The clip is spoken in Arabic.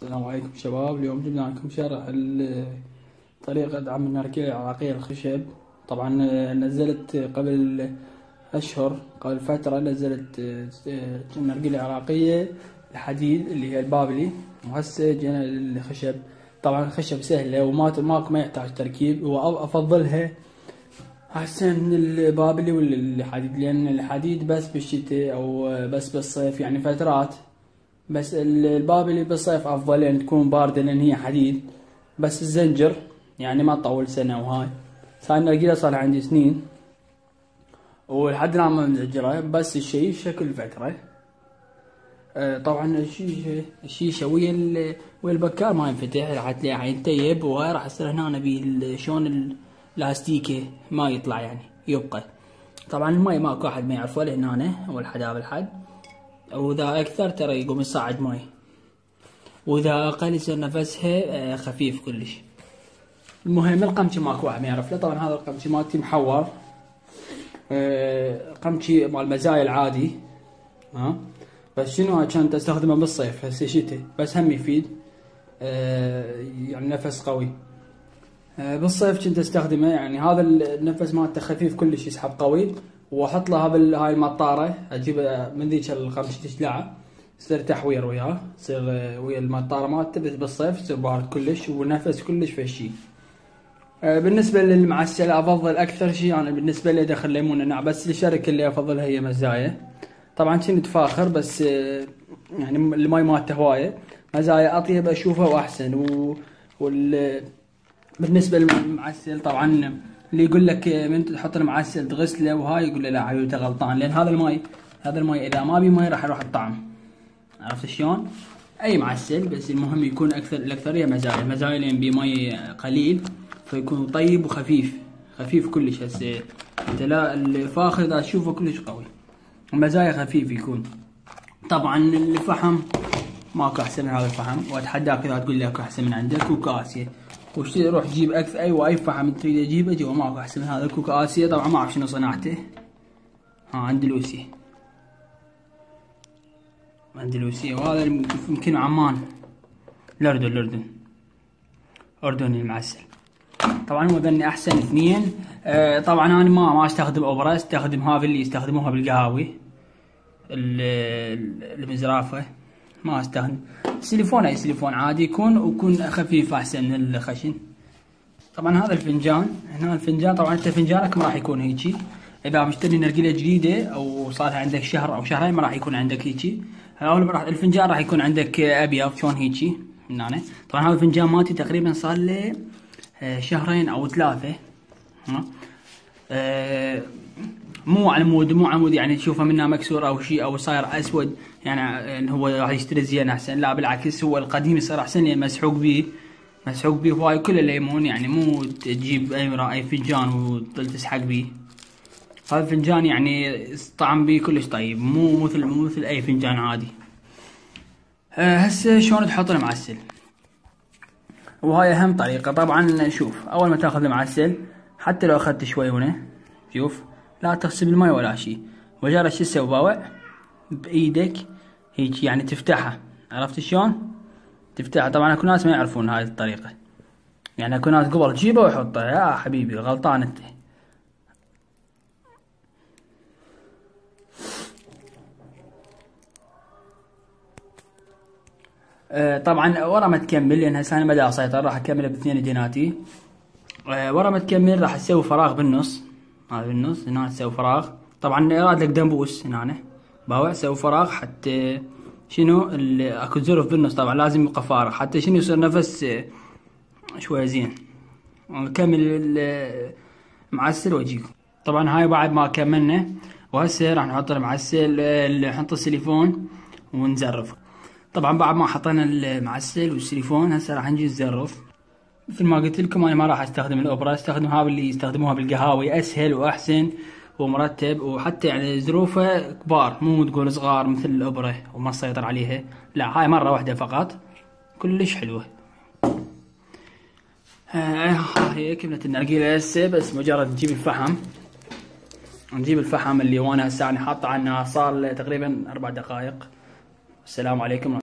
السلام عليكم شباب. اليوم جبنا لكم شرح طريقة دعم النرجيلة العراقية الخشب. طبعا نزلت قبل أشهر، قبل فترة نزلت النرجيلة العراقية الحديد اللي هي البابلي، وهسه جينا الخشب. طبعا الخشب سهلة وما يحتاج تركيب، وأفضلها أحسن من البابلي والحديد، لأن الحديد بس بالشتاء أو بس بالصيف، يعني فترات. بس البابلي بالصيف افضل لان تكون باردة، لان هي حديد. بس الزنجر يعني ما تطول سنة، وهاي صار النرجيلة صار عندي سنين ولحد الان ما مزجرة، بس الشيء شكل فترة. طبعا الشيشة ويا البكار ما ينفتح، راح تلاقيه ينتيب، وهاي راح يصير هنا شلون اللاستيكة ما يطلع، يعني يبقى. طبعا المي ماكو احد ما يعرفه لهنا، والحدا بالحد، واذا اكثر ترى يقوم يصعد ماي، واذا اقل يصير نفسها خفيف كلش. المهم القمشي ماكو واحد ما يعرف له. طبعا هذا القمشي مالتي محور، قمشي مال مزايا العادي، بس شنو كنت استخدمه بالصيف، هسه شتاء بس هم يفيد، يعني نفس قوي. بالصيف كنت استخدمه، يعني هذا النفس مالته خفيف كلش، يسحب قوي. واحط له هاي المطاره، اجيب من ذيك القمشي تشلعه، يصير تحوير وياه، يصير ويا المطاره مالته، بس بالصيف يصير بارد كلش ونفس كلش فشي. بالنسبه للمعسل افضل اكثر شيء، يعني بالنسبه لي ادخل ليمون نعناع، بس الشركه اللي افضلها هي مزايا. طبعا كنت فاخر، بس يعني الماي مالته هوايه، مزايا اطيب اشوفها واحسن. بالنسبه للمعسل طبعا اللي يقول لك من تحط المعسل تغسله وهاي، يقول له لا حبيبي غلطان، لان هذا الماي اذا ما بي ماي راح يروح الطعم. عرفت شلون؟ اي معسل، بس المهم يكون الاكثريه مزايا لان بي ماي قليل، فيكون طيب وخفيف، خفيف كلش. هسه انت لا الفاخر اذا تشوفه كلش قوي، المزايا خفيف يكون. طبعا الفحم ماكو احسن من هذا الفحم، واتحداك اذا تقول لي اكو احسن من عندك. كوكا اسيا، روح جيب اكثر اي فحم تريد تجيبه جوا، ماكو احسن من هذا. كوكا اسيا طبعا ما اعرف شنو صناعته، اندلسي، وهذا يمكن عمان، الاردن اردني المعسل. طبعا هو ذني احسن اثنين. طبعا انا ما استخدم اوبرا، استخدم هذا اللي يستخدموها بالقهاوي، المزرافه. ما استخدم سيليفون، اي سيليفون عادي ويكون خفيف احسن من الخشن. طبعا هذا الفنجان، هنا الفنجان طبعا انت فنجانك ما راح يكون هيجي، اذا مشتري نرجيله جديده او صار عندك شهر او شهرين ما راح يكون عندك هيجي. الفنجان راح يكون عندك ابيض شلون هيجي من هنا. طبعا هذا الفنجان مالتي تقريبا صار له شهرين او 3. مو عمود يعني تشوفه منه مكسور او شيء، او صاير اسود، يعني هو راح يشتري زين احسن. لا بالعكس، هو القديم يصير احسن، لان مسحوق بيه هواي كله ليمون، يعني مو تجيب اي فنجان وتظل تسحق بيه. هذا الفنجان يعني طعم بيه كلش طيب، مو مثل اي فنجان عادي. هسه شلون تحط المعسل، وهاي اهم طريقة. طبعا شوف، اول ما تاخذ المعسل، حتى لو اخذت شوي هنا، شوف لا تغسل بالماء ولا شيء، مجرد شو تسوي باوع بايدك هيك، يعني تفتحها. عرفت شلون تفتحها؟ طبعا اكو ناس ما يعرفون هاي الطريقة، يعني اكو ناس قبل تجيبه ويحطه. يا حبيبي غلطان انت. طبعا ورا ما تكمل، لان هسه انا ما دا اسيطر، راح اكملها باثنين جناتي. ورا ما تكمل راح تسوي فراغ بالنص، هذا بالنص هنا تسوي فراغ. طبعا يراد لك دنبوس هنا باوع، سوي فراغ حتى شنو اكو زرف بالنص، طبعا لازم يبقى فارغ حتى شنو يصير نفس شويه زين. نكمل المعسل واجيكم. طبعا هاي بعد ما كملنا، وهسه راح نحط المعسل، نحط السيليفون ونزرف. طبعا بعد ما حطينا المعسل والسيليفون، هسه راح نجي نزرف. مثل ما قلت لكم انا ما راح استخدم الاوبرا، استخدم هذا اللي يستخدموها بالقهاوي، اسهل واحسن ومرتب، وحتى يعني ظروفه كبار، مو تقول صغار مثل الاوبرا وما تسيطر عليها. لا، هاي مره واحده فقط، كلش حلوه. هي كملت النرجيله هسه، بس مجرد نجيب الفحم اللي وانا هسه حاطه عنه، صار تقريبا 4 دقائق. السلام عليكم.